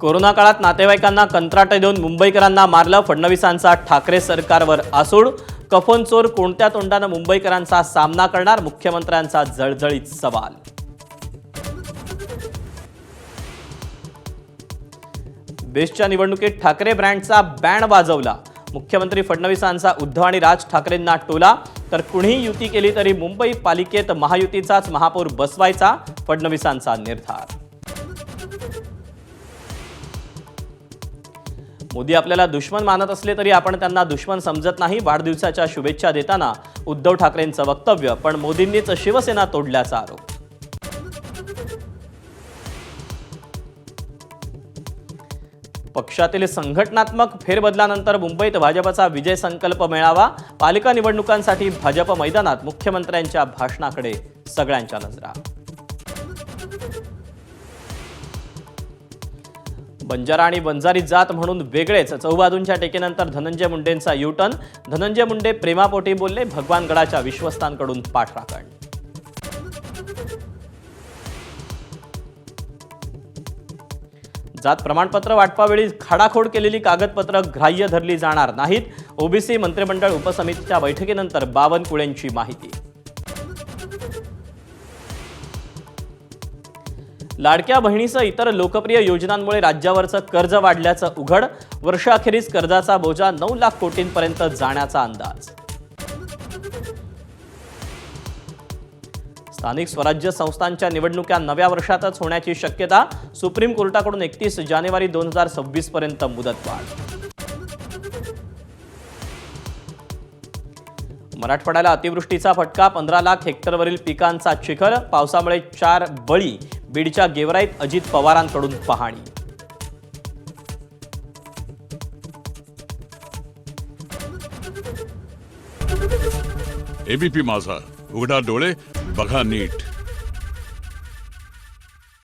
Corona काळात नातेवाईकांना कंत्राटे देऊन मुंबईकरांना मारलं, फडणवीसांचा ठाकरे सरकारवर आसूड। कफन चोर कोणत्या तोंडाने मुंबईकरांचा सामना करणार, मुख्यमंत्र्यांचा जळजळीत सवाल। बेस्टच्या निवडणुकीत ठाकरे ब्रँडचा बँड वाजवला, मुख्यमंत्री फडणवीसांचा उद्धव आणि राज ठाकरेंना टोला। तर कुणीही युती केली तरी मुंबई पालिकेत महायुतीचाच महापौर बसवायचा, फडणवीसांचा निर्धार। मोदी आपल्याला दुश्मन मानत असले तरी आपण त्यांना दुश्मन समजत नाही, वाढदिवसाच्या शुभेच्छा देताना उद्धव ठाकरेंचं वक्तव्य। पण मोदींनीच शिवसेना तोडल्याचा आरोप। पक्षातील संघटनात्मक फेरबदलानंतर मुंबईत भाजपचा विजय संकल्प मेळावा, पालिका निवडणुकांसाठी भाजप मैदानात, मुख्यमंत्र्यांच्या भाषणाकडे सगळ्यांच्या नजरा। बंजारा आणि बंजारी जात म्हणून वेगळेच, चौबाजूंच्या टेकेनंतर धनंजय मुंडेंचा युटर्न। धनंजय मुंडे प्रेमापोटी बोलले, भगवानगडाच्या विश्वस्तांकडून पाठराखण। जात प्रमाणपत्र वाटपावेळी खाडाखोड केलेली कागदपत्र ग्राह्य धरली जाणार नाहीत, ओबीसी मंत्रिमंडळ उपसमितीच्या बैठकीनंतर बावनकुळेंची माहिती। लाडक्या बहिणीसह इतर लोकप्रिय योजनांमुळे राज्यावरचं कर्ज वाढल्याचं उघड, वर्षाखेरीस कर्जाचा बोजा 9 लाख कोटींपर्यंत जाण्याचा अंदाज। स्थानिक स्वराज्य संस्थांच्या निवडणुका नव्या वर्षातच होण्याची शक्यता, सुप्रीम कोर्टाकडून 31 जानेवारी 2026 पर्यंत मुदतवाढ। मराठवाड्याला अतिवृष्टीचा फटका, 15 लाख हेक्टरवरील पिकांचा चिखल, पावसामुळे 4 बळी, बीडच्या गेवराईत अजित पवारांकडून पाहणी। एबीपी माझा, उघडा डोळे बघा नीट।